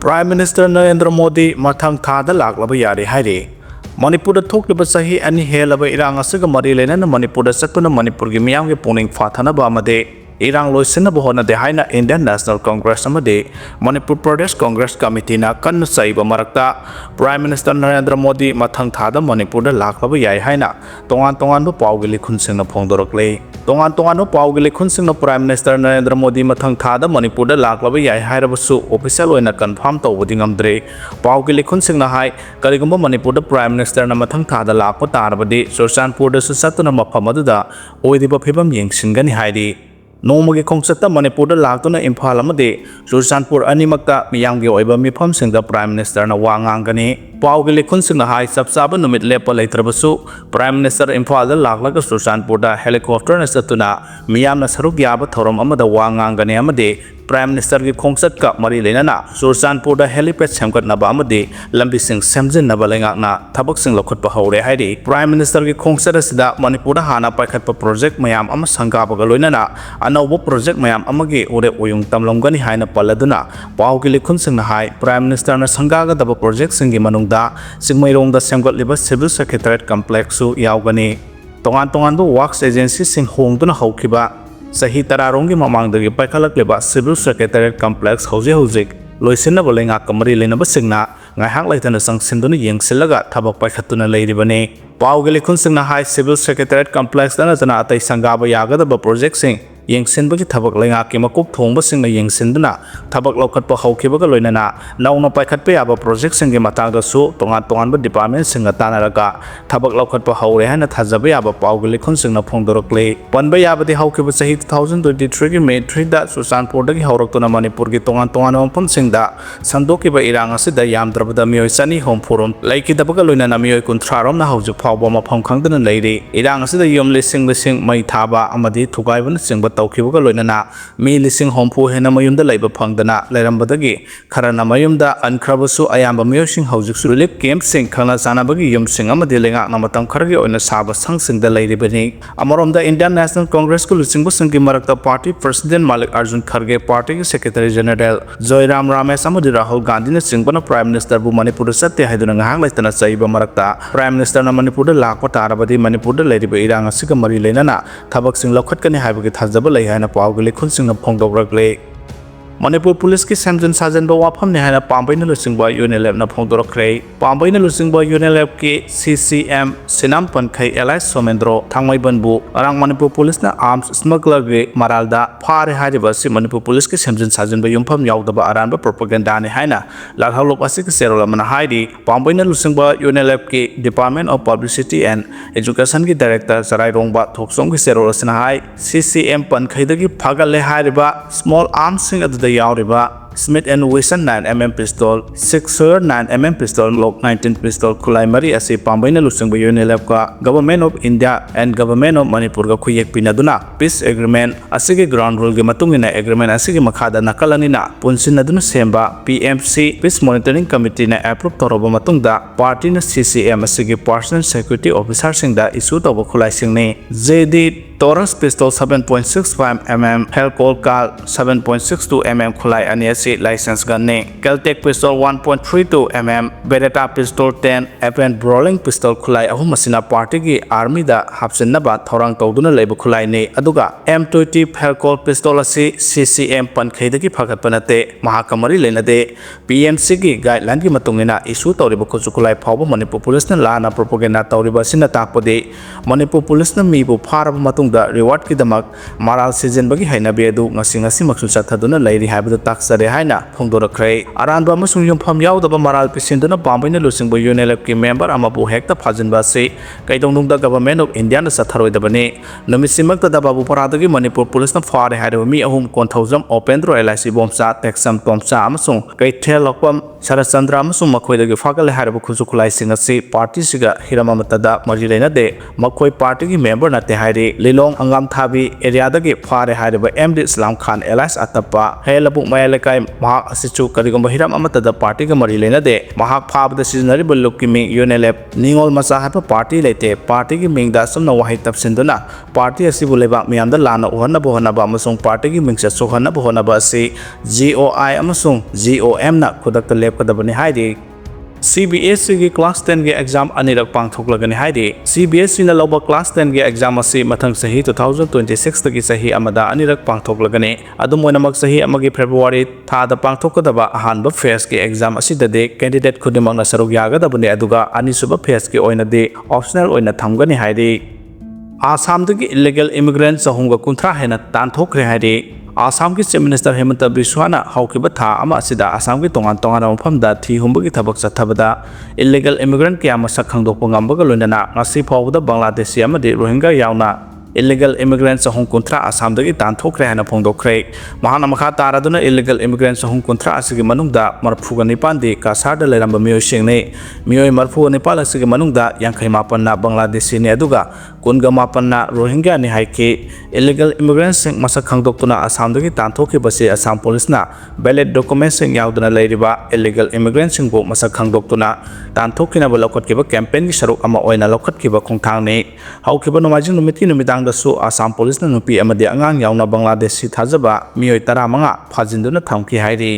Prime Minister Narendra Modi mathang thada laklaba yare haire. Manipur thokliba sahi ani helaba irang asiga mari lenana Manipur satuna Manipur gi miyam gi puning phathana ba amade irang loisena bohona de haina Indian National Congress amade Manipur Pradesh Congress Committee na kan saiba marakta Prime Minister Narendra Modi mathang thada Manipur da laklaba yai haina tongan bu pawgi likhun singna phongdorokle tongan bu pawgi likhun singna Prime Minister Narendra Modi mathang thada Manipur da laklaba yai hairabasu official oina confirm tawbudi ngamdre pawgi likhun singna hai karigumba Manipur da Prime Minister na mathang thada lakpa tarabadi Sursanpur da satuna mafam aduda oidiba phibam yengsingani hairi Nomagi Kongsata Manipur Laktuna Impala Made, Sursanpur Animaka, Miyangi Oiba Mipam Sing the Prime Minister na Wangangani, Pawgili Kunsing the High Subsaba Numit Lepa Latrabasu, Prime Minister Impala Laklaka Sursanpur helicopter Nasatuna, Miyam Nasaruk Yaba Thorum Amada Wangangani Amade, Prime Minister ki Kongsat Kap Mari Lenana, Sursanpur helipad Samkat Nabamade, Lambi Sing Samzin Nabalenga na, Tabak Sing Lokut Pahore Heidi, Prime Minister ki Kongsat Sida, Manipur Hana Pakat Project Mayam Amasangapagaloinana, Anobo project mayam amagi ore oyung tamlongani haina paladuna pawgili khunsing na hai Prime Minister na sangaga daba project singi manungda singmairong da semgot liba civil secretariat complex su yaugani tongan bu works agency sing hongduna haukiba sahi tararong gi mamangdagi paikhalak liba civil secretariat complex hojik loisina bolenga kamari lena basingna ngaihak laitana sangsinduna yengsilaga thabak paikhatuna leiribane pawgili khunsing na hai civil secretariat complex dana jana atai sangaba yaga daba project sing Yengsin bagi tabak lenga ki makup thong basing na yengsin duna tabak laukat pa hauki baga loinana nauna paikat pe aba project singi matang da su tongan ba department singa tanaraga tabak laukat pa haure hana thajabe aba pawgili khonsing na phongdorokle panba yaba de hauki ba sahi 2023 gi May 3 da Sursanpur da gi haurak tuna Manipur gi tongan pon sing da sandoki ba irang asi da yam drabada miyoi sani home forum laiki da baga loinana miyoi kunthrarom na hauju phawba mafam khangdana leiri irang asi da yom lising mai thaba amadi thugai ban singba tawkibuga loinana mi lising hompu hena mayumda laiba phangdana lairambadagi kharana mayumda ankhrabasu ayamba miyosing haujik su relief camp sing khana sanabagi yumsing amadi lenga namatam kharagi oina saba sangsing da lairibani amoromda Indian National Congress ku lusingbu singi marakta party president Malik Arjun Kharge party secretary general Joyram Ramesh amadi Rahul Gandhi na singbana prime minister bu Manipur satte haiduna ngahang laitana saiba marakta prime minister na Manipur lakpa tarabadi Manipur lairiba irang asiga mari leinana thabak sing lokhatkani haibagi thajab Haina Pawgili Kunsing of Pongdorokle. Manipur Police ki Samson Sajan Bawapam Nihana Pambaina Lusing by UNLF na Pongdorokre, Pambaina Lusing by UNLF ki CCM Sinam Pankai Elias Somendro, Tangmai Banbu, Arang Manipur Police na arms smuggler ge Maralda, Pare Hadivasi Manipur Police ki Samson Sajan by Yumpam Yaudaba Aramba propaganda ni Haina, Lakhalop Asik Serola Manahidi, Pambaina Lusing by UNLF ki Department of Publicity and Education ki Director Sarai Rongba Toksong ki Serola Sinahai, CCM Pankaidagi Pagale Hadiba, Small Arms Sing at the Yauriba, Smith & Wesson 9mm pistol, 6 9mm pistol, Glock 19 pistol, Kulai Mari Asi Pambaina Lusing by UNLF ka Government of India and Government of Manipur ka Kuyek Pinaduna, Peace Agreement, Asige Ground Rule Matungina Agreement Asige Makada Nakalanina, Punsin Naduna Semba, PMC, Peace Monitoring Committee na approve Toroba Matungda, Party na CCM Asige Personal Security Officer Singda issue Toba Kulai Singne, ZD Taurus pistol 7.65mm, Helcol Cal 7.62mm Kulai Aniasi license gunne, Keltec pistol 1.32mm, Beretta pistol 10, FN Brawling pistol Kulai Ahumasina Party ki Army da Hapsinaba Thorang Toduna Labor Kulai ne, Aduga M20 Helcol pistol asi CCM Pankhaida ki Phakatpanate, Mahakamari Lenade, PMC ki guideline ki Matungina issue Toriba Kusukulai Pawba Manipur Police na Lana propaganda Toriba Sinatakpode, Manipur Police na Mibu Parab Matung da reward ki damak maral season bagi haina be adu ngasi maksul sathaduna lairi haibada taksare haina phongdorakre aranba amasung yumpham yaudaba maral pisinduna pambaina lusingbo UNLF ki member amabu hekta phajinba se kaidongdungda government of India na satharoidabane namisimakta da babu paradagi Manipur police na fare hairo mi ahum 1000 open ro LIC bomsa texam tomsa amasung kaithel lokpam Sarachandra amasung makhoi fagal haraba khusu khulai sing asi party siga hirama matada mari lena de makhoi party gi member na te hairi lilong angam thabi area da gi phare haraba MD Islam Khan Elias atapa helabu mayalekai mahak asichu karigomba hiram amatada party ga mari lena de mahak phab da seasonary buluk mi UNLF ningol masa hapa party lete party gi mingda somna wahai tapsinduna party asibu leba miyamda lana uhana bohana ba amasung party gi mingsa sohana bohana ba si GOI amasung GOM na khudak lep kadabani haidi CBSE gi class 10 ge exam anirak pangthoklagani haidi CBSE na loba class 10 ge exam asi mathang sahi 2026 tagi sahi amada anirak pangthoklagani adumoinamak sahi amagi February thada pangthokadaba ahanba phase ge exam asi dade candidate khudimang na saruk yagadabani aduga anisuba phase ge oina de optional oina thamgani haidi Assam dagi illegal immigrants sahunga kunthra hena tanthokre haidi Assam ki Chief Minister Hemanta Biswana haukiba tha ama asida Assam ki tongan mafamda thi humbagi thabak chathabada illegal immigrant kya masak khangdokpa ngambaga loinana ngasi phawda Bangladeshi amadi Rohingya yauna illegal immigrants sahung kunthra Assam dagi tanthokre hana phongdokhre mahana makha taraduna illegal immigrants sahung kunthra asigi manungda marphuga nipandi kasarda leramba miyoi singne miyoi marphuga nipal asigi manungda yankhai mapanna Bangladeshi ne aduga kunga mapanna Rohingya ni haike illegal immigrants sing masak khangdoktuna Assam dagi tanthokhi basi Assam police na valid documents sing yauduna leiriba illegal immigrants sing bo masak khangdoktuna tanthokina ba lokotkiba campaign gi saruk ama oina lokotkiba khongthang ne haukiba nomajing numiti numidang dasu Assam police na nupi amadi angang yauna Bangladeshi thajaba miyoi 15 phajinduna thamki hairi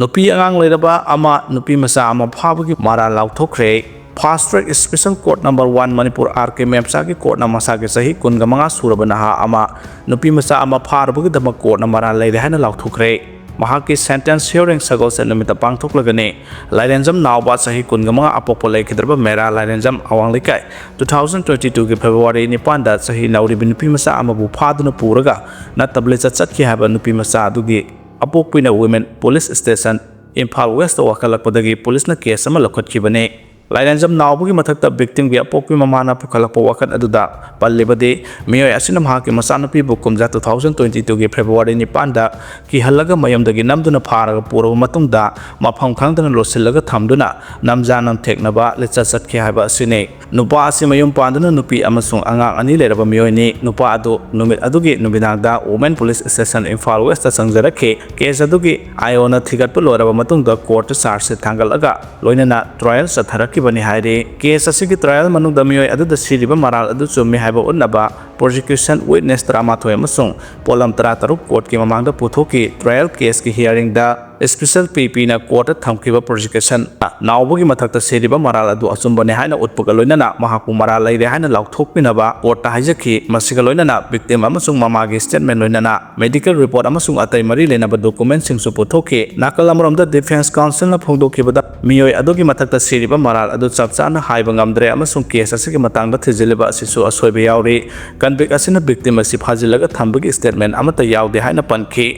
nupi angang leiraba ama nupi masa ama phabagi mara lauthokre Fast Track Special Court Number 1 Manipur RK Memsa ki court na masa ke sahi kunga manga surabanaha ama nupi masa ama pharbugi dama court na mara leire hana lauthokre mahaki sentence hearing sagol se numita pangthoklagani lairenjam nawba sahi kunga manga apokpo leikhidraba mera lairenjam awang likai 2022 ki February ni panda sahi nauri nupi masa ama bu phaduna puraga na table chatki haba nupi masa adugi apokpina women police station Imphal West wakalakpadagi police na case ama lokhatkibane Lairenjam nawbugi mathakta victim gi apokpi mamana pukhalakpa wakat aduda pallibadi miyoi asina mahaki masanapi bu kumja 2022 gi February ni panda ki halaga mayamdagi namduna pharaga puraba matungda mafam khangdana losillaga thamduna namjanam theknaba lecha chatkhi haiba asine nupa asi mayum panduna nupi amasung angang ani leraba miyoi ni nupa adu numit adugi nubinagda women police station Imphal West sangjarakhe case adugi ayona thigatpa loraba matungda court charge thangalaga loinana trial satharaki bani haire case asigi trial manungda miyoi aduda siriba maral adu chummi haiba unnaba prosecution witness tramathoi amasung polam 13 court ki mamangda puthoki trial case ki hearing da special PP na court thamkiba prosecution nawbugi mathakta siriba maral adu achumbane haina utpuga loinana mahaku maral leire haina lauthokpinaba court ta haijaki masiga loinana victim amasung mamagi statement loinana medical report amasung atai mari lenaba document sing su puthoki nakal amromda defense council na phongdokibada miyoi adugi mathakta siriba maral adu chapchana haiba ngamdre amasung case asigi matangda thijiliba asisu asoiba yauri convict asina victim asi phajilaga thambagi statement amata yaude haina pankhi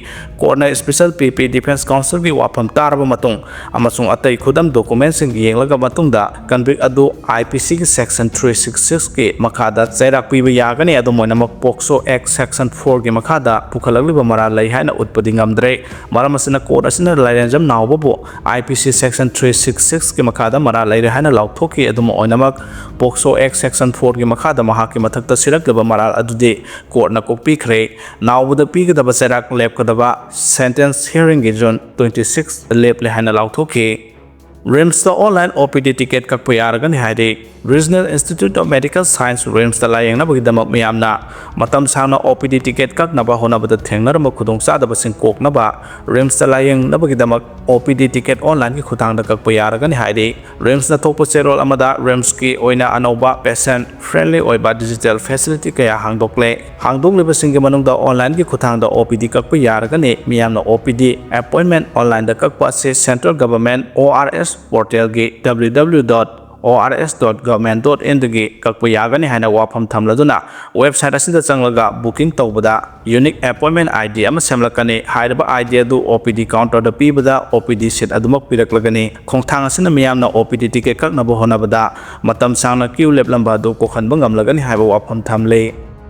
court na special PP defense council gi wafam tarba matung amasung atai khudam documents sing yenglaga matungda convict adu IPC gi section 366 ki makhada chairak piba yagani adu moinamak POCSO Act section 4 gi makhada pukhalagliba mara lai haina utpadi ngamdre maramasina court asina lairenjam nawbo IPC section 366 ki makhada mara lai haina lauthoki adu moinamak POCSO Act section 4 gi makhada mahaki mathakta siraklaba mara adude court na kokpi khre nawbuda pigdaba chairak lepkadaba sentence hearing gi June 26 leple haina lauthoki RIMS the online OPD ticket kakpa yaragani haide Regional Institute of Medical Science RIMS the layengna bagidama miyamna matam sangna OPD ticket kaknaba honabada thengnarama khudongchadaba sing koknaba RIMS the layengna bagidama OPD ticket online ki khutangda kakpa yaragani haide RIMS na thokpa cherol amada RIMS ki oina anoba patient friendly oiba digital facility kaya hangdokleba singge manungda online ki khutangda OPD kakpa yaragani miyamna OPD appointment online da kakpa se central government ORS portal gi www.ors.government.in gi kakpa yagani haina wafam thamladuna website asida changlaga booking tawbada unique appointment ID ama semlakani hairaba ID adu OPD counter da pibada OPD seat adumak piraklagani khongthang asina miyamna OPD ticket kaknaba honabada matam sangna queue leplamba du kokhanba ngamlagani haiba wafam thamle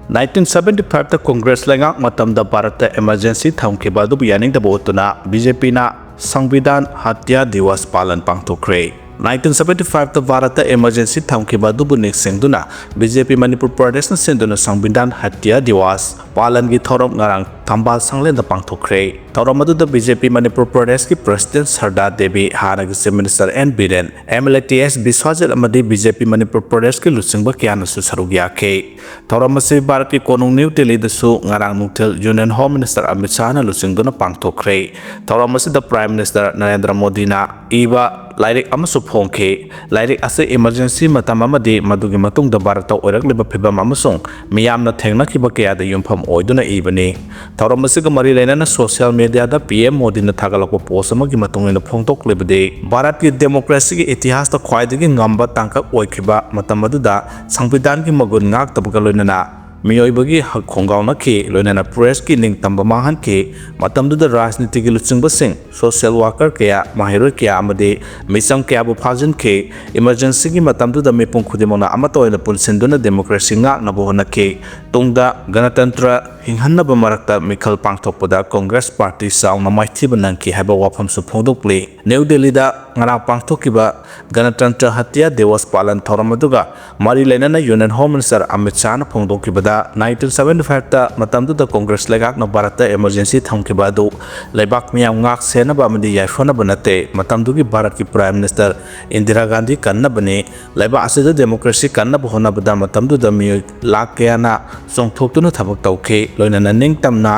1975 ta Congress lenga matamda Bharat emergency thamkiba du yaning da botuna BJP na Sangbidan Hatya Diwas Palan Pangtokre 1975 Bharata emergency thamkhre adubu niksengduna BJP Manipur Pradesh na senduna Sangbidan Hatya Diwas Palan gi thorom ngarang Thambal Sanglen da Pangtokre thorom aduda BJP Manipur Pradesh ki President Sarda Devi Hana gi Minister N Biren MLATS Biswajal amadi BJP Manipur Pradesh ki lusingba kyana su sarugya ke thorom ase Bharat ki konung New Delhi da su ngarang nuktel Union Home Minister Amit Shah na lusingduna Pangtokre thorom ase the Prime Minister Narendra Modi na iba Lairik amasu phongke lairik ase emergency matam amadi madugi matungda Bharata oirakleba phibam amasung miyamna thengnakhiba kayada yumpham oiduna ibani thorom asiga mari lainana social media da PM Modi na thagalakwa post amagi matungina phongtoklebade Bharat ki democracy ki itihas da khwaidagi ngamba tangkak oikhiba matam aduda Sangbidan ki magun ngak tabga loinana Miyoibagi Honggaw na ki loinana press ki ning tamba mahan ki matamduda rajniti ki lutsingba sing social worker kaya mahiroi kaya amadi misam kaya bu phajin ki emergency ki matamduda mipung khudimona amatoina punsinduna democracy ngak na buhona ki tungda ganatantra hinghanna marakta mikhal pangthokpada Congress Party saung na maithiba nangki haiba wafam su phongdokli New Delhi da ngarang pangthokiba ganatantra hatya diwas palan thoram aduga mari lainana Union Home Minister Amit Shah na phongdokibada 1975 ta matamduda Congress legak na Bharata emergency thamkhre adu leibak miyam ngak senaba amadi yaifona banate matamdugi Bharat ki Prime Minister Indira Gandhi kanna bane leiba asida democracy kanna bohona bada matamduda mi lak kayana songthoktuna thabak tawke loinana ningtamna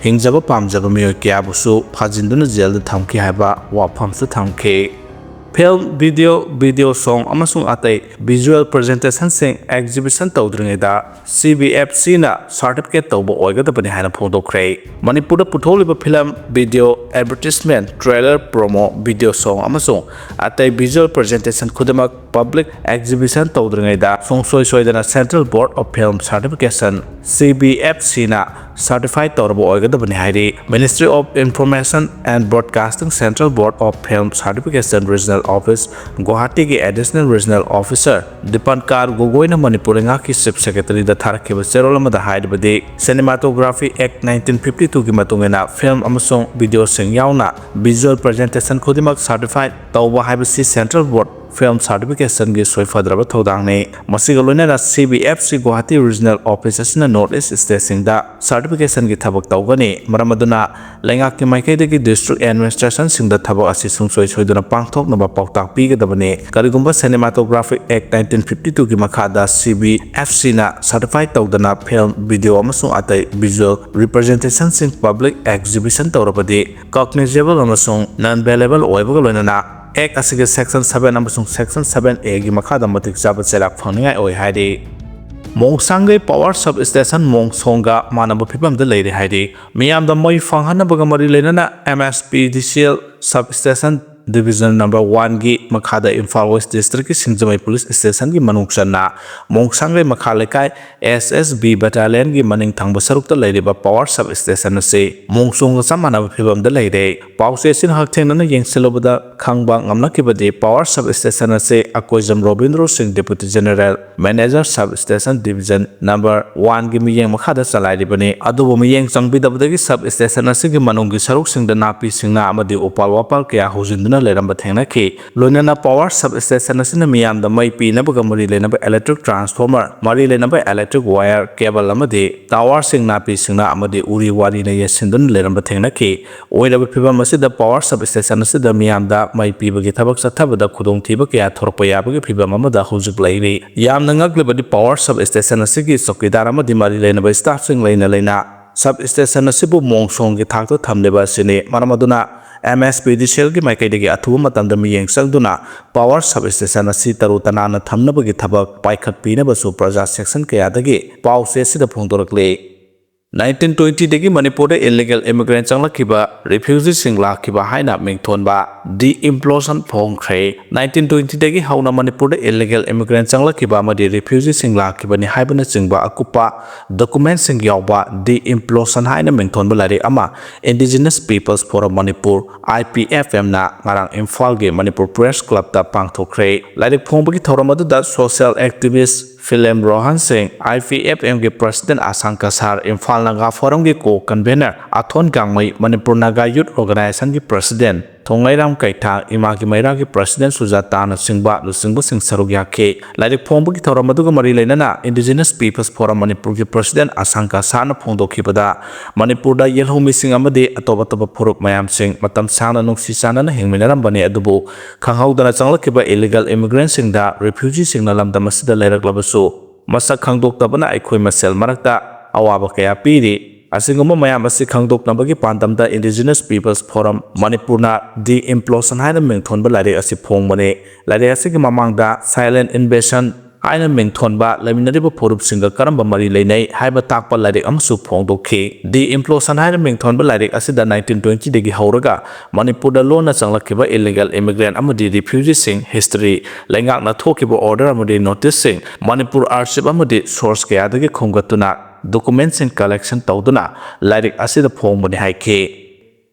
hingjaba pamjaba mi kya busu phajinduna jail da thamki haiba wafam su thamke Film, video song, amasung atai visual presentation sing exhibition tawdringeda CBFC na certificate tawbo oigadabani haina phongdokre Manipur putholiba film, video, advertisement, trailer, promo, video song amasung atai visual presentation khudamak public exhibition tawdringeda songsoi soidana Central Board of Film Certification CBFC na certified tawrabo oigadabani hairi Ministry of Information and Broadcasting Central Board of Film Certification Regional Office Guwahati ki Additional Regional Officer Dipankar Gogoi na Manipur ki Chief Secretary da tharakhiba cherol amada haidbadi Cinematography Act 1952 ki matungena film amasung video sing yauna visual presentation khudimak certified tawba haibasi Central Board Film Certification gi soifadraba thodangni masiga loinana CBFC Guwahati Regional Office asina North East State singda certification gi thabak tawgani maramaduna lengak ki maikaidagi district administration singda thabak asi sungsoi soiduna pangthok naba pautak pigadabani karigumba Cinematographic Act 1952 gi makhada CBFC na certified tawdana film video amasung atai visual representation sing public exhibition tawrabadi cognizable amasung non valuable oibaga loinana Ek asige section 7 amasung section 7A gi makhada matik jaba selak phangningai oi haidi Mongsangai power substation Mongsonga manaba phibam da leire haidi miyam da moi phanghanna baga mari lenana MSPDCL substation Division number 1 gi makhada Imphal West District ki Singjamai Police Station gi manungsanna Mongsangai makhalekai SSB battalion gi maning thangba sarukta leiriba power substation ase Mongsong sa manaba phibam da leire pause sin hakthengna na yengselobada khangba ngamna kibadi power substation ase Akoijam Robindro Singh Deputy General Manager Substation Division number 1 gi miyeng makhada chalairibani adubo miyeng changbidabadagi substation ase gi manung gi saruk singda napi singna amadi opal wapal kya hojin leramba thengna ki loinana power substation asina miyam da mai pi na baga mari lena ba electric transformer mari lena ba electric wire cable amadi tower sing na pi singna amadi uri wari na yesindun leramba thengna ki oira ba phibam asida power substation asida miyam da mai pi bagi thabak sathabada da khudong thiba kya thorpa ya bagi phibam amada hujik lairi yam na ngak lebadi power substation asigi sokidar amadi mari lena ba staff sing lena substation asibu mongsong gi thak to thamleba sini maramaduna MSPDCL gi maikaidagi athuba matamda miyeng sangduna power substation asi taru tanana thamnabagi thabak paikhat pinaba su praja section kayadagi pause sida phongdorakle 1920 dagi Manipur da illegal immigrant changlakiba refugee singla kiba haina mingthonba de-implosion phongkhre 1920 dagi hauna Manipur da illegal immigrant changlakiba amadi refugee singla kiba ni haibana chingba akupa document sing yawba de-implosion haina mingthonba lari ama Indigenous Peoples Forum Manipur IPFM na ngarang Imphal gi Manipur Press Club da pangthokre lairik phongbagi thoram adu da social activist Philem Rohan Singh IPFM के President Asang Kasar Imphal Naga Forum के Co-convener Athon Gangmai Manipur Naga Youth Organization के President Thongairam Kaita, Imaki Mairaki President Sujatana Singba, Lusingo Sing Sarugyake, like Pombuki Toramaduga Marilena, Indigenous Peoples Forum Manipur President Asanka Sana Pondo Kibada, Manipurda Yellow Missing Amade, Atobatoba Puruk Mayam Sing, Matam Sana Nuxisana, Hingminaram Bane Adubu, Kanghauda Sangakiba illegal immigrants in the refugees in Nalam Damasida Lera Glabaso, Masa Kangdok Tabana Equi Masel Marakta, Awabakaya Piri. Asinguma mayam asi khangdok nabagi pandamda Indigenous Peoples Forum Manipurna the implosion haina mingthonba lare asi phongbane lare asi gi mamangda silent invasion haina mingthonba laminariba phorup singa karamba mari leinai haiba takpa lare amsu phongdokhi the implosion haina mingthonba lare asi da 1920 degi hauraga Manipurda lona changlakhiba illegal immigrant amadi refugees sing history lengak na thokiba order amadi notice sing Manipur archive amadi source kaya dagi khomgatuna documents and collection tauduna like asida phongbani haike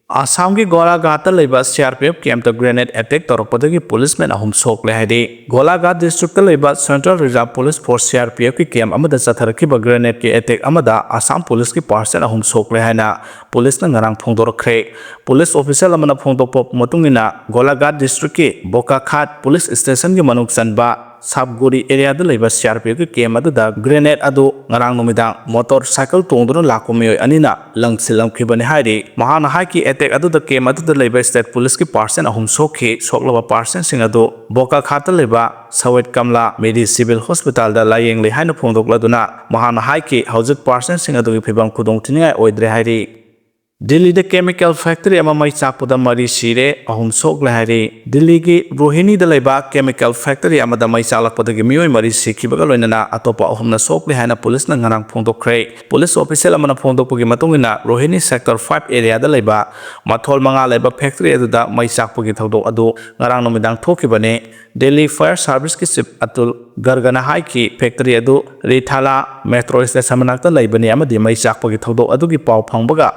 Assam ki Golaghat leba CRPF camp to grenade attack toropodagi policemen ahum sokle haide Golaghat district leba Central Reserve Police Force CRPF ki camp amada chatharaki ba grenade ki attack amada Assam police ki person ahum sokle haina police na ngarang phongdorkhre police official amana phongdopop matungina Golaghat district ki Bokakhat police station ki manuk sanba Sabguri area the labor CRPF came at the grenade ado ngarang numida motorcycle tondro lakomio anina langsilam kibani haide mahana haki attack ado the came at the labor state police ki person ahum sokhe soklaba person singado boka khata leba sawet kamla medi civil hospital da layeng le haina phongdokla duna mahana haki hojik person singado ki phibam khudong tiningai oidre haide Delhi the chemical factory ama mai chakpoda mari sire ahum sok lahari Delhi ki Rohini the leba chemical factory ama da mai chalakpoda ki mioi mari sikhibaga loinana atopa ahum na sok lehana police na ngarang phongdokre police official ama na phongdokpogi matungina Rohini sector 5 area da leba mathol manga leba factory adu da mai chakpogi thodok adu ngarang nomidang thokibane Delhi fire service ki chief Atul Gargana hai ki factory adu Rithala metro station manakta leibani ama di mai chakpogi thodok adu ki pau phangbaga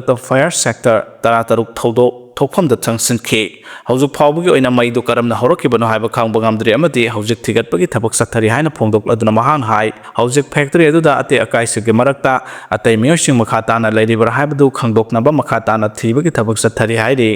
the fire sector tarataruk thodo thokpham da changsin ke haujuk phawbugi oina maidu karamna horokibano haiba khangbangam dri amati haujuk thigatpagi thabak sathari haina phongdok aduna mahan hai haujuk factory adu da ate akai suge marakta atai miyosing makha tana leiribar haibadu khangdoknaba makha tana thibagi thabak sathari haire